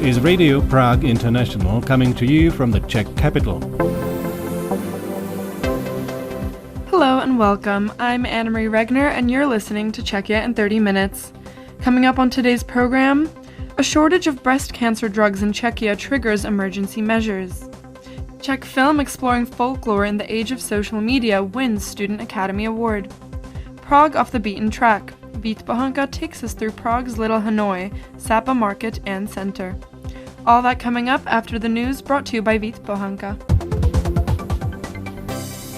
is Radio Prague International, coming to you from the Czech capital. Hello and welcome. I'm Anna-Marie Regner and you're listening to Czechia in 30 minutes. Coming up on today's program, a shortage of breast cancer drugs in Czechia triggers emergency measures. Czech film exploring folklore in the age of social media wins Student Academy Award. Prague off the beaten track. Vít Bohanka takes us through Prague's Little Hanoi, Sapa Market and Center. All that coming up after the news, brought to you by Vít Bohanka.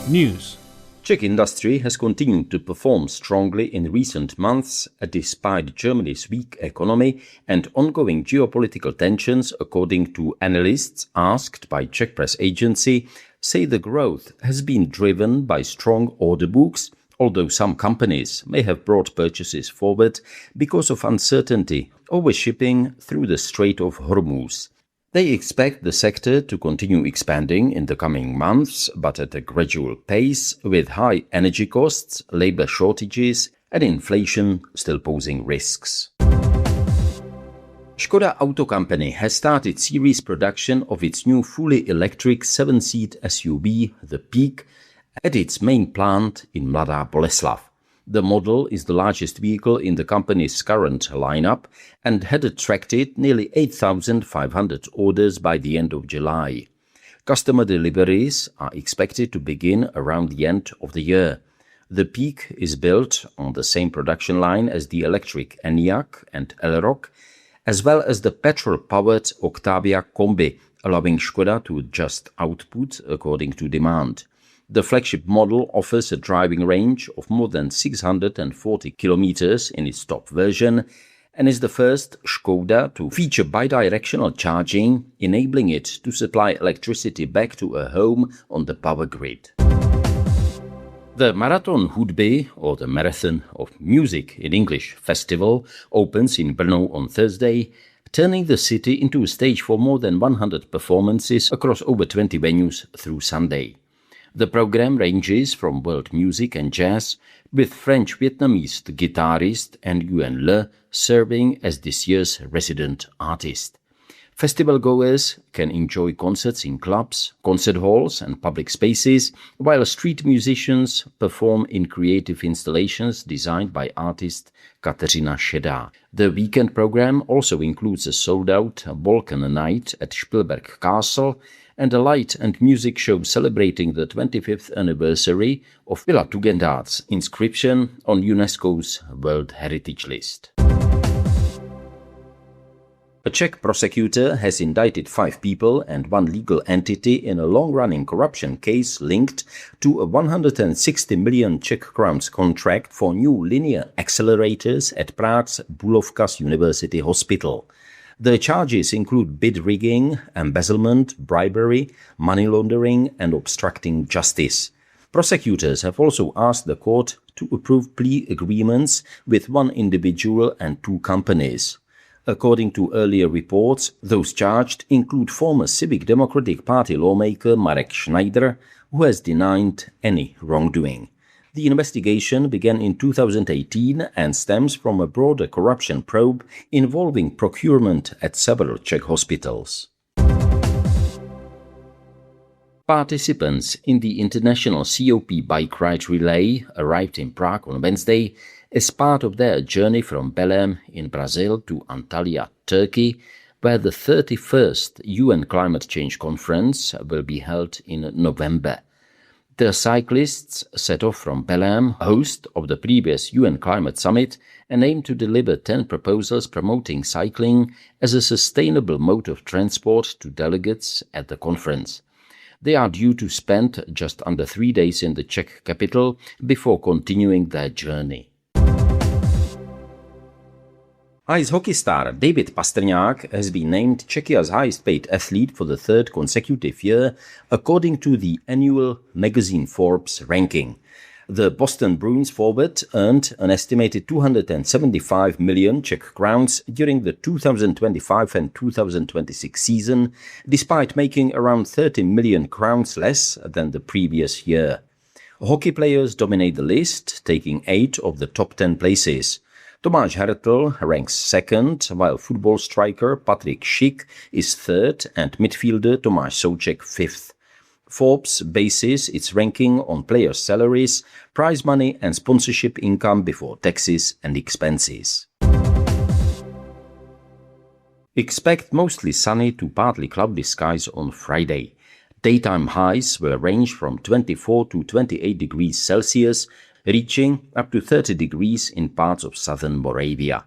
News. Czech industry has continued to perform strongly in recent months despite Germany's weak economy and ongoing geopolitical tensions, according to analysts asked by Czech press agency, say the growth has been driven by strong order books, although some companies may have brought purchases forward because of uncertainty over shipping through the Strait of Hormuz. They expect the sector to continue expanding in the coming months, but at a gradual pace, with high energy costs, labor shortages, and inflation still posing risks. Škoda Auto Company has started series production of its new fully electric 7-seat SUV, the Peak, at its main plant in Mladá Boleslav. The model is the largest vehicle in the company's current lineup and had attracted nearly 8,500 orders by the end of July. Customer deliveries are expected to begin around the end of the year. The Peak is built on the same production line as the electric Enyaq and Elroq, as well as the petrol-powered Octavia Combi, allowing Škoda to adjust output according to demand. The flagship model offers a driving range of more than 640 kilometers in its top version and is the first Škoda to feature bidirectional charging, enabling it to supply electricity back to a home on the power grid. The Marathon Hudby, or the Marathon of Music in English festival, opens in Brno on Thursday, turning the city into a stage for more than 100 performances across over 20 venues through Sunday. The program ranges from world music and jazz, with French-Vietnamese guitarist Nguyen Le serving as this year's resident artist. Festival goers can enjoy concerts in clubs, concert halls and public spaces, while street musicians perform in creative installations designed by artist Kateřina Šedá. The weekend program also includes a sold-out Balkan night at Spielberg Castle and a light and music show celebrating the 25th anniversary of Villa Tugendhat's inscription on UNESCO's World Heritage List. A Czech prosecutor has indicted 5 people and 1 legal entity in a long-running corruption case linked to a 160 million Czech crowns contract for new linear accelerators at Prague's Bulovka's University Hospital. The charges include bid rigging, embezzlement, bribery, money laundering and obstructing justice. Prosecutors have also asked the court to approve plea agreements with 1 individual and 2 companies. According to earlier reports, those charged include former Civic Democratic Party lawmaker Marek Schneider, who has denied any wrongdoing. The investigation began in 2018 and stems from a broader corruption probe involving procurement at several Czech hospitals. Participants in the International COP Bike Ride Relay arrived in Prague on Wednesday as part of their journey from Belém in Brazil to Antalya, Turkey, where the 31st UN Climate Change Conference will be held in November. The cyclists set off from Belém, host of the previous UN Climate Summit, and aim to deliver 10 proposals promoting cycling as a sustainable mode of transport to delegates at the conference. They are due to spend just under 3 days in the Czech capital before continuing their journey. Ice hockey star David Pastrňák has been named Czechia's highest-paid athlete for the 3rd consecutive year, according to the annual magazine Forbes ranking. The Boston Bruins forward earned an estimated 275 million Czech crowns during the 2025 and 2026 season, despite making around 30 million crowns less than the previous year. Hockey players dominate the list, taking 8 of the top 10 places. Tomáš Hertl ranks second, while football striker Patrik Schick is third and midfielder Tomáš Souček fifth. Forbes bases its ranking on players' salaries, prize money and sponsorship income before taxes and expenses. Expect mostly sunny to partly cloudy skies on Friday. Daytime highs will range from 24 to 28 degrees Celsius, reaching up to 30 degrees in parts of southern Moravia.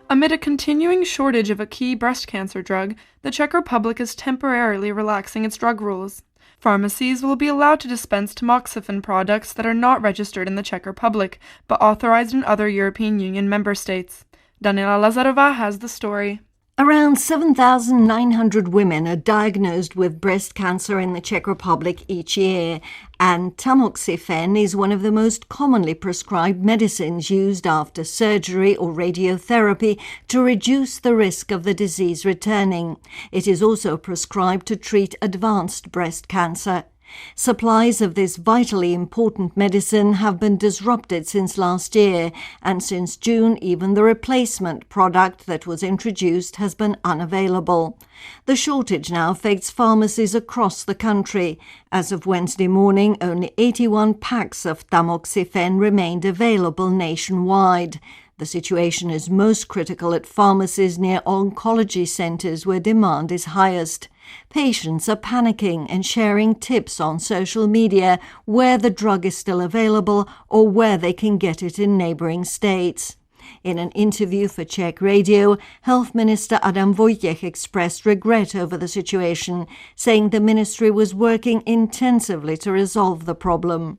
Amid a continuing shortage of a key breast cancer drug, the Czech Republic is temporarily relaxing its drug rules. Pharmacies will be allowed to dispense tamoxifen products that are not registered in the Czech Republic, but authorized in other European Union member states. Daniela Lazarova has the story. Around 7,900 women are diagnosed with breast cancer in the Czech Republic each year, and tamoxifen is one of the most commonly prescribed medicines used after surgery or radiotherapy to reduce the risk of the disease returning. It is also prescribed to treat advanced breast cancer. Supplies of this vitally important medicine have been disrupted since last year, and since June even the replacement product that was introduced has been unavailable. The shortage now affects pharmacies across the country. As of Wednesday morning, only 81 packs of tamoxifen remained available nationwide. The situation is most critical at pharmacies near oncology centres where demand is highest. Patients are panicking and sharing tips on social media where the drug is still available or where they can get it in neighbouring states. In an interview for Czech radio, Health Minister Adam Vojtěch expressed regret over the situation, saying the ministry was working intensively to resolve the problem.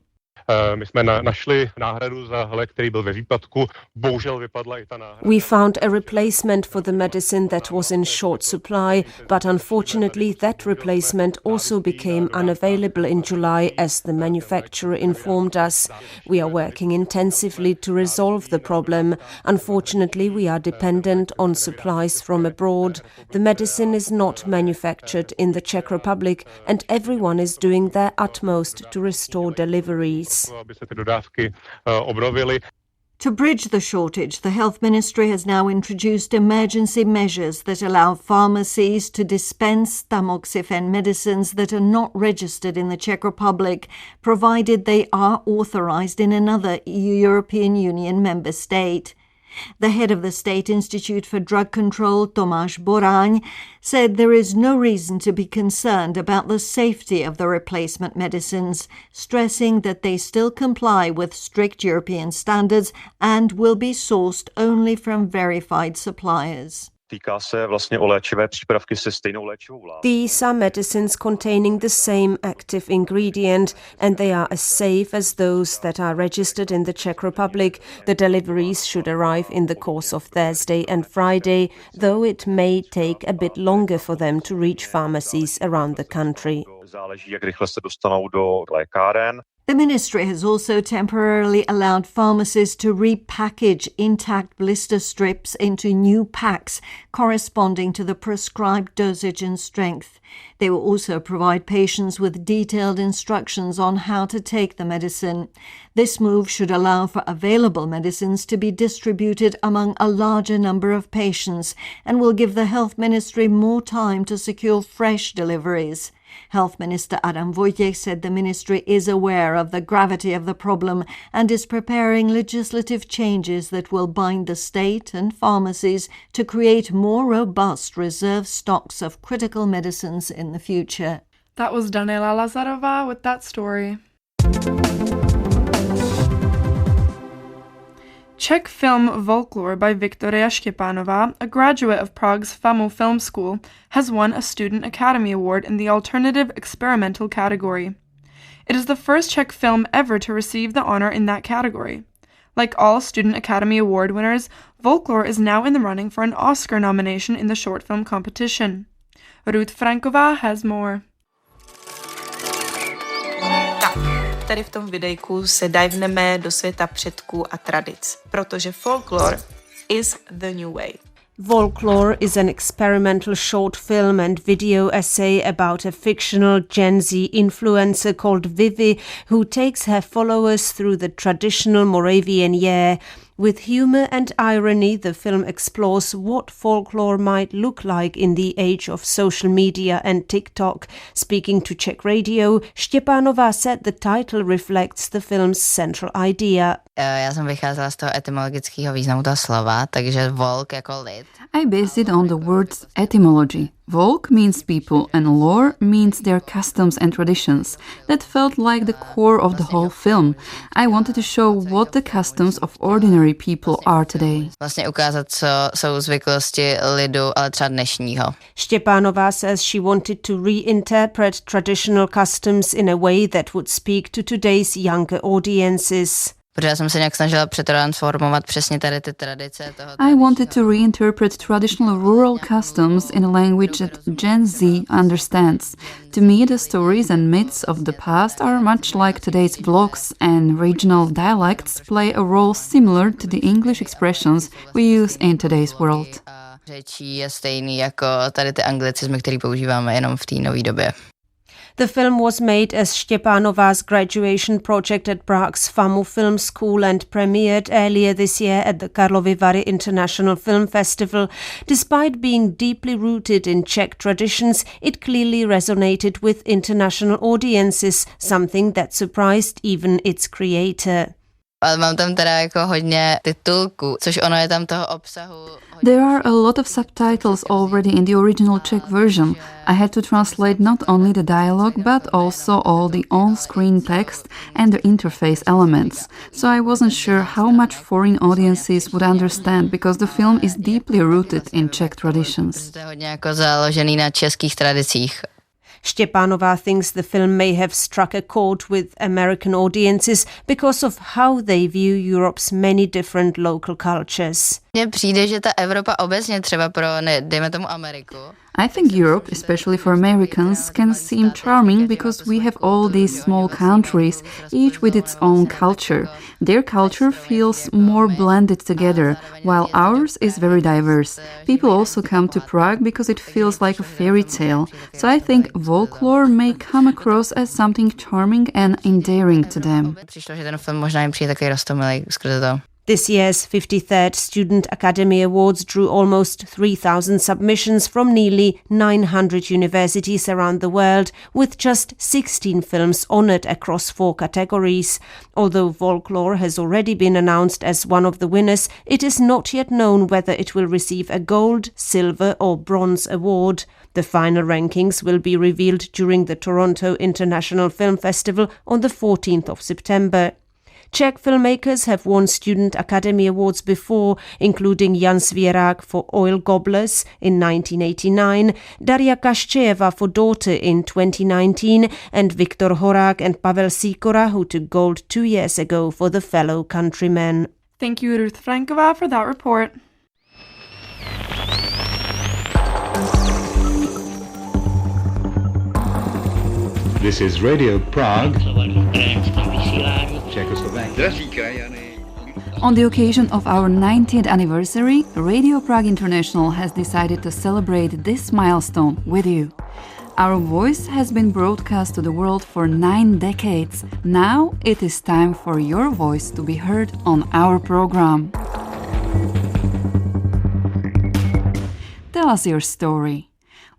My jsme našli náhradu za lék, který byl ve výpadku. Bohužel vypadla I ta náhrada. We found a replacement for the medicine that was in short supply, but unfortunately that replacement also became unavailable in July, as the manufacturer informed us. We are working intensively to resolve the problem. Unfortunately, we are dependent on supplies from abroad. The medicine is not manufactured in the Czech Republic, and everyone is doing their utmost to restore deliveries. To bridge the shortage, the Health Ministry has now introduced emergency measures that allow pharmacies to dispense tamoxifen medicines that are not registered in the Czech Republic, provided they are authorized in another European Union member state. The head of the State Institute for Drug Control, Tomáš Boráň, said there is no reason to be concerned about the safety of the replacement medicines, stressing that they still comply with strict European standards and will be sourced only from verified suppliers. These are medicines containing the same active ingredient, and they are as safe as those that are registered in the Czech Republic. The deliveries should arrive in the course of Thursday and Friday, though it may take a bit longer for them to reach pharmacies around the country. The ministry has also temporarily allowed pharmacies to repackage intact blister strips into new packs corresponding to the prescribed dosage and strength. They will also provide patients with detailed instructions on how to take the medicine. This move should allow for available medicines to be distributed among a larger number of patients and will give the Health Ministry more time to secure fresh deliveries. Health Minister Adam Vojtěch said the ministry is aware of the gravity of the problem and is preparing legislative changes that will bind the state and pharmacies to create more robust reserve stocks of critical medicines in the future. That was Daniela Lazarova with that story. Czech film Volklore by Viktoria Štěpánová, a graduate of Prague's FAMU Film School, has won a Student Academy Award in the Alternative Experimental category. It is the first Czech film ever to receive the honor in that category. Like all Student Academy Award winners, Volklore is now in the running for an Oscar nomination in the short film competition. Ruth Franková has more. Tady v tom videjku se divneme do světa předků a tradic, protože folklore is the new way. Volklore is an experimental short film and video essay about a fictional Gen Z influencer called Vivi, who takes her followers through the traditional Moravian year. With humour and irony, the film explores what folklore might look like in the age of social media and TikTok. Speaking to Czech radio, Štěpánová said the title reflects the film's central idea. Já jsem vycházela z toho etymologického významu toho slova, takže volk jako lid. I based it on the word's etymology. Volk means people and lore means their customs and traditions. That felt like the core of the whole film. I wanted to show what the customs of ordinary people are today. Vlastně ukázat, co jsou zvyklosti lidu, ale třeba dnešního. Štěpánová says she wanted to reinterpret traditional customs in a way that would speak to today's younger audiences. Protože já jsem se nějak snažila přetransformovat přesně tady ty tradice toho. I wanted to reinterpret traditional rural customs in a language that Gen Z understands. To me, the stories and myths of the past are much like today's vlogs, and regional dialects play a role similar to the English expressions we use in today's world. Řečí je stejný jako tady ty anglicizmy, které používáme jenom v té nové době. The film was made as Štěpánová's graduation project at Prague's FAMU Film School and premiered earlier this year at the Karlovy Vary International Film Festival. Despite being deeply rooted in Czech traditions, it clearly resonated with international audiences, something that surprised even its creator. Ale mám tam teda jako hodně titulků, což ono je tam toho obsahu. There are a lot of subtitles already in the original Czech version. I had to translate not only the dialogue but also all the on-screen text and the interface elements. So I wasn't sure how much foreign audiences would understand because the film is deeply rooted in Czech traditions. To je hodně jako založený na českých tradicích. Štěpánová thinks the film may have struck a chord with American audiences because of how they view Europe's many different local cultures. Mně přijde, že ta Evropa obecně třeba pro, dejme tomu Ameriku. I think Europe, especially for Americans, can seem charming because we have all these small countries, each with its own culture. Their culture feels more blended together, while ours is very diverse. People also come to Prague because it feels like a fairy tale. So I think Volklore may come across as something charming and endearing to them. Přišlo, že ten film možná jim přijde takový roztomilý skrze to. This year's 53rd Student Academy Awards drew almost 3,000 submissions from nearly 900 universities around the world, with just 16 films honoured across 4 categories. Although Volklore has already been announced as one of the winners, it is not yet known whether it will receive a gold, silver or bronze award. The final rankings will be revealed during the Toronto International Film Festival on the 14th of September. Czech filmmakers have won Student Academy Awards before, including Jan Svěrák for Oil Gobblers in 1989, Daria Kaščejeva for Daughter in 2019, and Viktor Horák and Pavel Sikora, who took gold 2 years ago for The Fellow Countrymen. Thank you, Ruth Frankova, for that report. This is Radio Prague, Czechoslovakia. On the occasion of our 90th anniversary, Radio Prague International has decided to celebrate this milestone with you. Our voice has been broadcast to the world for 9 decades. Now it is time for your voice to be heard on our program. Tell us your story.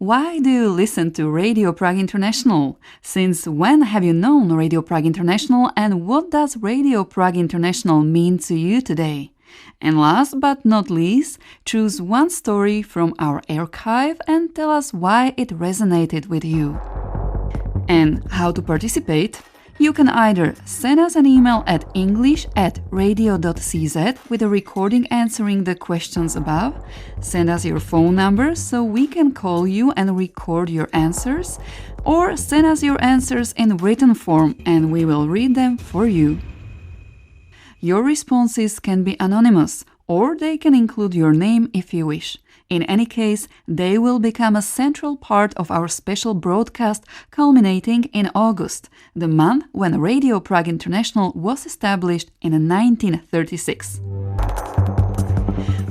Why do you listen to Radio Prague International? Since when have you known Radio Prague International, and what does Radio Prague International mean to you today? And last but not least, choose one story from our archive and tell us why it resonated with you. And how to participate? You can either send us an email at english@radio.cz with a recording answering the questions above, send us your phone number so we can call you and record your answers, or send us your answers in written form and we will read them for you. Your responses can be anonymous, or they can include your name if you wish. In any case, they will become a central part of our special broadcast culminating in August, the month when Radio Prague International was established in 1936.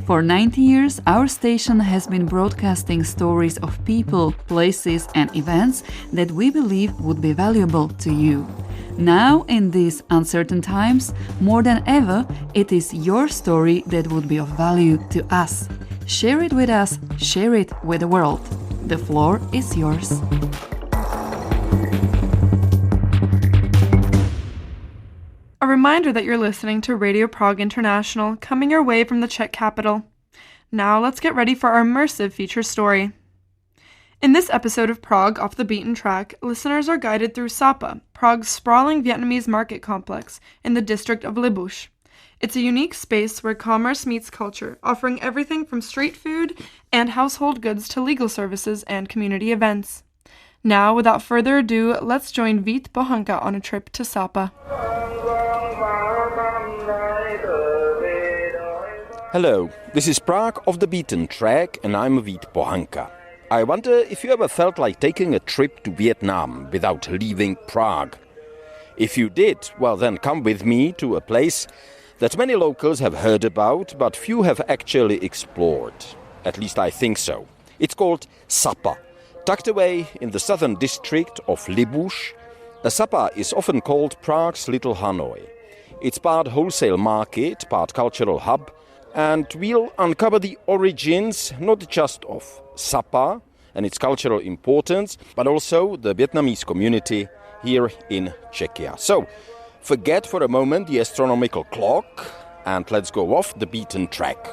For 90 years, our station has been broadcasting stories of people, places, and events that we believe would be valuable to you. Now, in these uncertain times, more than ever, it is your story that would be of value to us. Share it with us, share it with the world. The floor is yours. A reminder that you're listening to Radio Prague International, coming your way from the Czech capital. Now let's get ready for our immersive feature story. In this episode of Prague Off the Beaten Track, listeners are guided through Sapa, Prague's sprawling Vietnamese market complex in the district of Libuš. It's a unique space where commerce meets culture, offering everything from street food and household goods to legal services and community events. Now, without further ado, let's join Vít Bohanka on a trip to Sapa. Hello, this is Prague Off the Beaten Track and I'm Vít Bohanka. I wonder if you ever felt like taking a trip to Vietnam without leaving Prague. If you did, well then come with me to a place that many locals have heard about, but few have actually explored. At least I think so. It's called Sapa. Tucked away in the southern district of Libuš, Sapa is often called Prague's Little Hanoi. It's part wholesale market, part cultural hub, and we'll uncover the origins not just of Sapa and its cultural importance, but also the Vietnamese community here in Czechia. So, forget for a moment the astronomical clock and let's go off the beaten track.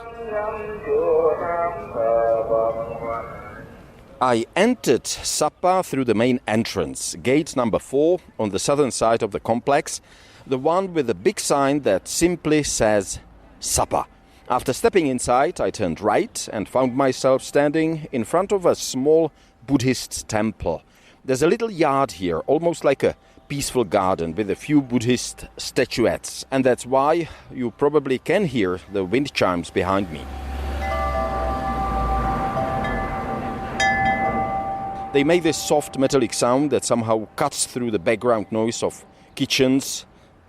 I entered Sapa through the main entrance, gate number 4 on the southern side of the complex, the one with a big sign that simply says Sapa. After stepping inside, I turned right and found myself standing in front of a small Buddhist temple. There's a little yard here, almost like a peaceful garden with a few Buddhist statuettes, and that's why you probably can hear the wind chimes behind me. They make this soft metallic sound that somehow cuts through the background noise of kitchens,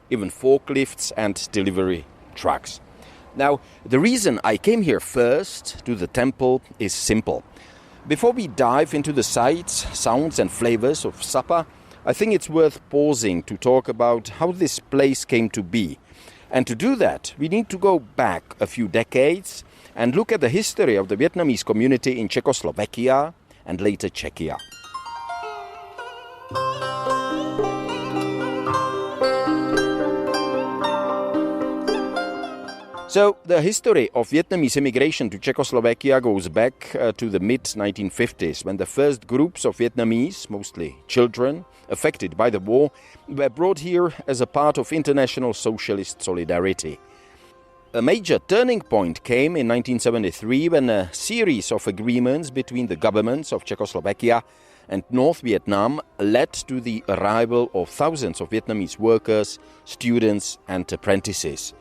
even forklifts and delivery trucks. Now, the reason I came here first to the temple is simple. Before we dive into the sights, sounds and flavors of Sapa, I think it's worth pausing to talk about how this place came to be. And to do that, we need to go back a few decades and look at the history of the Vietnamese community in Czechoslovakia and later Czechia. So, the history of Vietnamese immigration to Czechoslovakia goes back to the mid-1950s, when the first groups of Vietnamese, mostly children, affected by the war, were brought here as a part of international socialist solidarity. A major turning point came in 1973 when a series of agreements between the governments of Czechoslovakia and North Vietnam led to the arrival of thousands of Vietnamese workers, students and apprentices.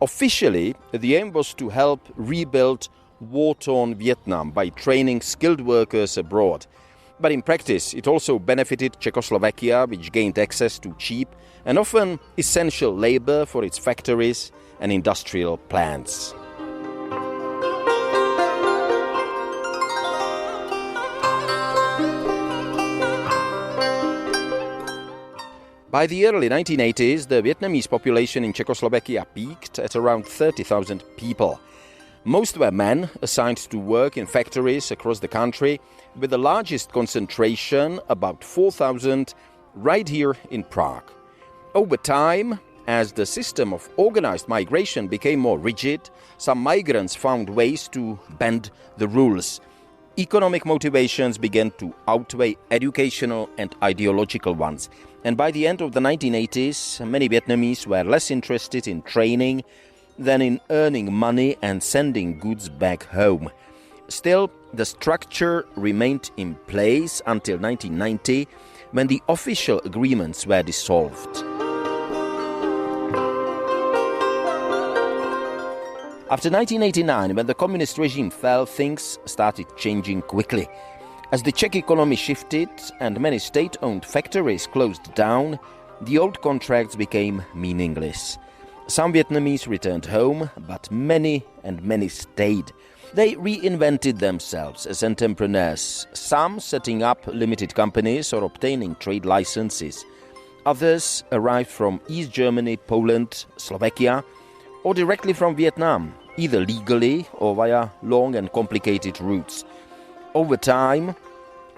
Officially, the aim was to help rebuild war-torn Vietnam by training skilled workers abroad. But in practice, it also benefited Czechoslovakia, which gained access to cheap and often essential labor for its factories and industrial plants. By the early 1980s, the Vietnamese population in Czechoslovakia peaked at around 30,000 people. Most were men assigned to work in factories across the country, with the largest concentration, about 4,000, right here in Prague. Over time, as the system of organized migration became more rigid, some migrants found ways to bend the rules. Economic motivations began to outweigh educational and ideological ones. And by the end of the 1980s, many Vietnamese were less interested in training than in earning money and sending goods back home. Still, the structure remained in place until 1990, when the official agreements were dissolved. After 1989, when the communist regime fell, things started changing quickly. As the Czech economy shifted and many state-owned factories closed down, the old contracts became meaningless. Some Vietnamese returned home, but many stayed. They reinvented themselves as entrepreneurs, some setting up limited companies or obtaining trade licenses. Others arrived from East Germany, Poland, Slovakia, or directly from Vietnam, either legally or via long and complicated routes. Over time,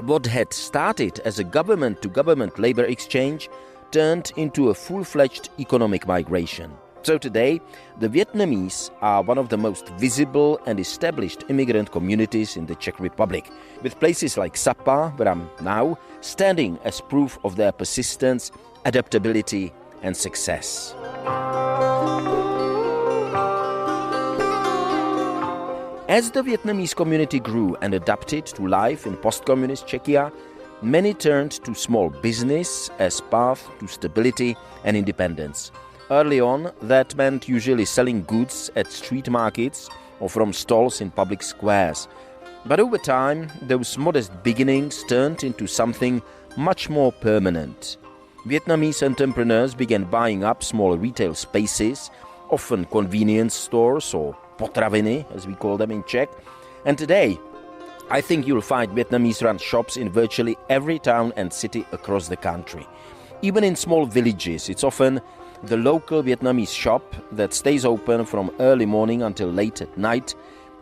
what had started as a government-to-government labor exchange turned into a full-fledged economic migration. So today, the Vietnamese are one of the most visible and established immigrant communities in the Czech Republic, with places like Sapa, where I'm now, standing as proof of their persistence, adaptability and success. As the Vietnamese community grew and adapted to life in post-communist Czechia, many turned to small business as path to stability and independence. Early on, that meant usually selling goods at street markets or from stalls in public squares. But over time, those modest beginnings turned into something much more permanent. Vietnamese entrepreneurs began buying up small retail spaces, often convenience stores or potraviny, as we call them in Czech. And today, I think you'll find Vietnamese-run shops in virtually every town and city across the country. Even in small villages, it's often the local Vietnamese shop that stays open from early morning until late at night,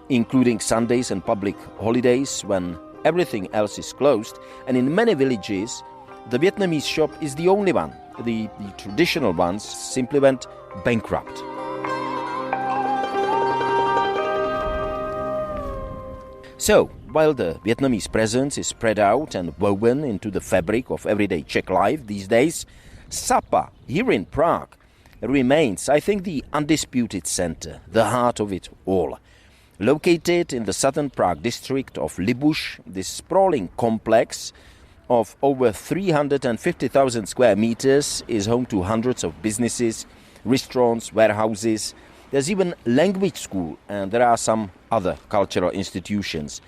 including Sundays and public holidays when everything else is closed. And in many villages, the Vietnamese shop is the only one. The traditional ones simply went bankrupt. So, while the Vietnamese presence is spread out and woven into the fabric of everyday Czech life these days, Sapa, here in Prague, remains, I think, the undisputed center, the heart of it all. Located in the southern Prague district of Libuš, this sprawling complex of over 350,000 square meters is home to hundreds of businesses, restaurants, warehouses. There's even language school, and there are some other cultural institutions.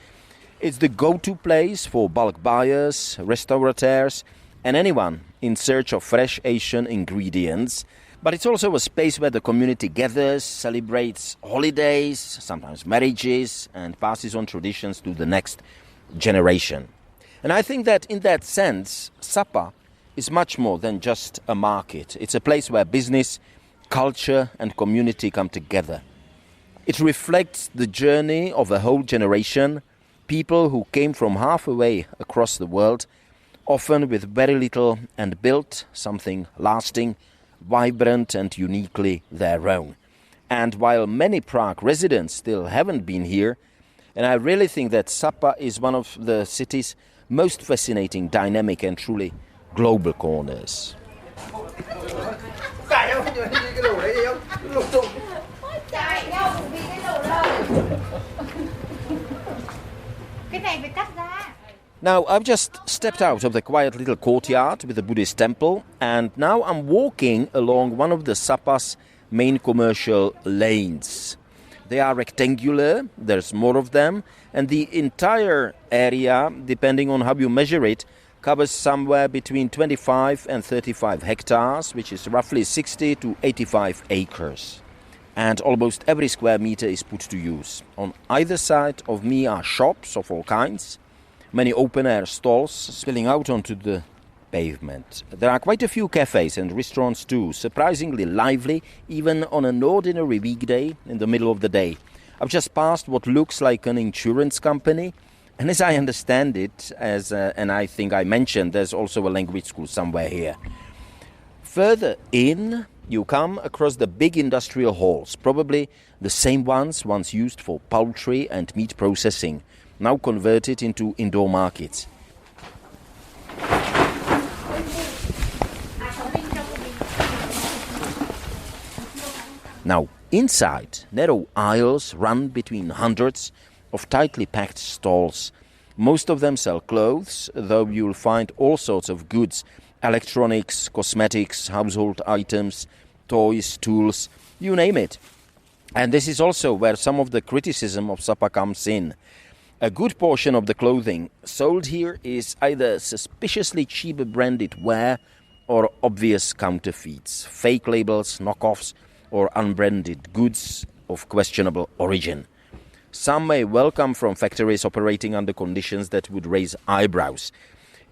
It's the go-to place for bulk buyers, restaurateurs, and anyone in search of fresh Asian ingredients. But it's also a space where the community gathers, celebrates holidays, sometimes marriages, and passes on traditions to the next generation. And I think that in that sense, Sapa is much more than just a market. It's a place where business, culture, and community come together. It reflects the journey of a whole generation, people who came from halfway across the world, often with very little, and built something lasting, vibrant and uniquely their own. And while many Prague residents still haven't been here, and I really think that Sapa is one of the city's most fascinating, dynamic and truly global corners. Now, I've just stepped out of the quiet little courtyard with the Buddhist temple, and now I'm walking along one of the Sapa's main commercial lanes. They are rectangular, there's more of them, and the entire area, depending on how you measure it, covers somewhere between 25 and 35 hectares, which is roughly 60 to 85 acres. And almost every square meter is put to use. On either side of me are shops of all kinds, many open-air stalls spilling out onto the pavement. There are quite a few cafes and restaurants too, surprisingly lively, even on an ordinary weekday in the middle of the day. I've just passed what looks like an insurance company, and as I understand it, and I think I mentioned, there's also a language school somewhere here. Further in, you come across the big industrial halls, probably the same ones once used for poultry and meat processing, now converted into indoor markets. Now, inside, narrow aisles run between hundreds of tightly packed stalls. Most of them sell clothes, though you'll find all sorts of goods, electronics, cosmetics, household items, toys, tools, you name it. And this is also where some of the criticism of Sapa comes in. A good portion of the clothing sold here is either suspiciously cheap branded wear or obvious counterfeits, fake labels, knockoffs, or unbranded goods of questionable origin. Some may well come from factories operating under conditions that would raise eyebrows.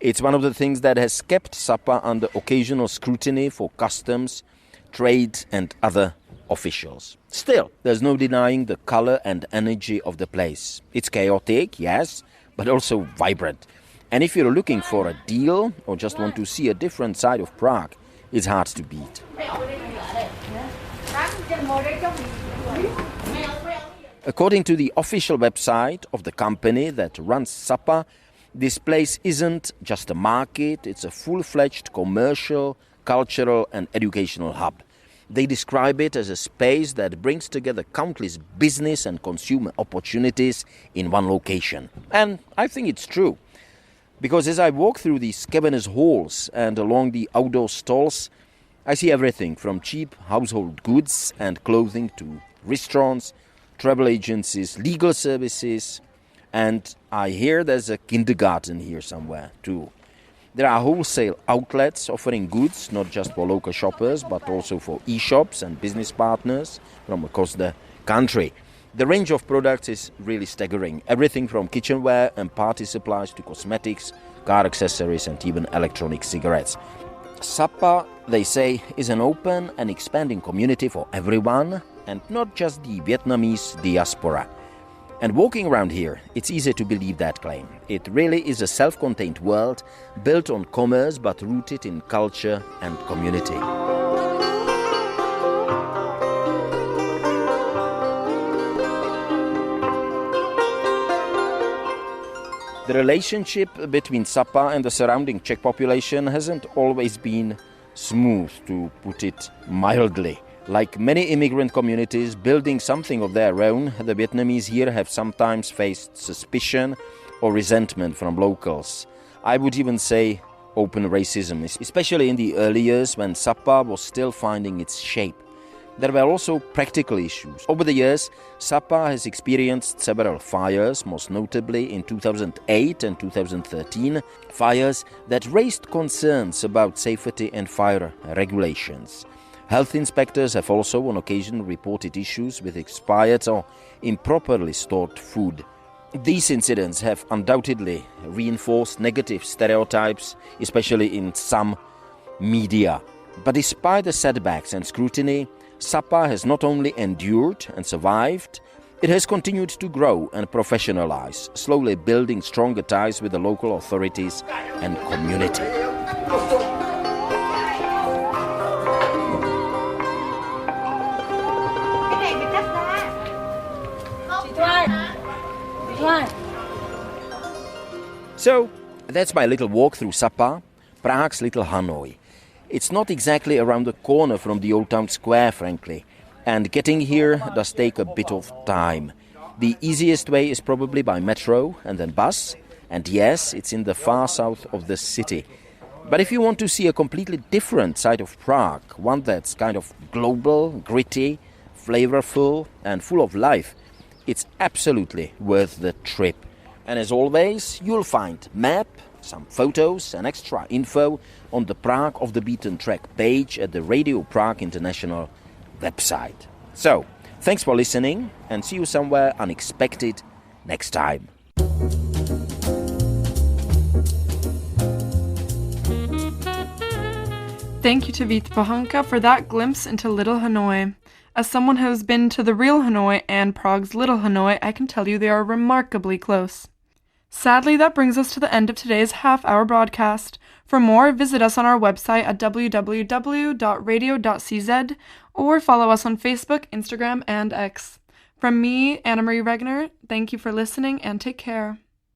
It's one of the things that has kept Sapa under occasional scrutiny for customs, trade and other officials. Still, there's no denying the color and energy of the place. It's chaotic, yes, but also vibrant. And if you're looking for a deal or just want to see a different side of Prague, it's hard to beat. According to the official website of the company that runs Sapa, this place isn't just a market, it's a full-fledged commercial, cultural and educational hub. They describe it as a space that brings together countless business and consumer opportunities in one location. And I think it's true. Because as I walk through the scavengers' halls and along the outdoor stalls, I see everything from cheap household goods and clothing to restaurants, travel agencies, legal services, and I hear there's a kindergarten here somewhere too. There are wholesale outlets offering goods not just for local shoppers but also for e-shops and business partners from across the country. The range of products is really staggering. Everything from kitchenware and party supplies to cosmetics, car accessories and even electronic cigarettes. Sapa, they say, is an open and expanding community for everyone and not just the Vietnamese diaspora. And walking around here, it's easy to believe that claim. It really is a self-contained world built on commerce but rooted in culture and community. The relationship between Sapa and the surrounding Czech population hasn't always been smooth, to put it mildly. Like many immigrant communities building something of their own, the Vietnamese here have sometimes faced suspicion or resentment from locals. I would even say open racism, especially in the early years when Sapa was still finding its shape. There were also practical issues. Over the years, Sapa has experienced several fires, most notably in 2008 and 2013, fires that raised concerns about safety and fire regulations. Health inspectors have also on occasion reported issues with expired or improperly stored food. These incidents have undoubtedly reinforced negative stereotypes, especially in some media. But despite the setbacks and scrutiny, Sapa has not only endured and survived, it has continued to grow and professionalize, slowly building stronger ties with the local authorities and community. So, that's my little walk through Sapa, Prague's little Hanoi. It's not exactly around the corner from the Old Town Square, frankly, and getting here does take a bit of time. The easiest way is probably by metro and then bus, and yes, it's in the far south of the city. But if you want to see a completely different side of Prague, one that's kind of global, gritty, flavorful and full of life, it's absolutely worth the trip. And as always, you'll find map, some photos and extra info on the Prague Off the Beaten Track page at the Radio Prague International website. So, thanks for listening and see you somewhere unexpected next time. Thank you to Vít Pohanka for that glimpse into Little Hanoi. As someone who has been to the real Hanoi and Prague's Little Hanoi, I can tell you they are remarkably close. Sadly, that brings us to the end of today's half-hour broadcast. For more, visit us on our website at www.radio.cz or follow us on Facebook, Instagram, and X. From me, Anna Marie Regner, thank you for listening and take care.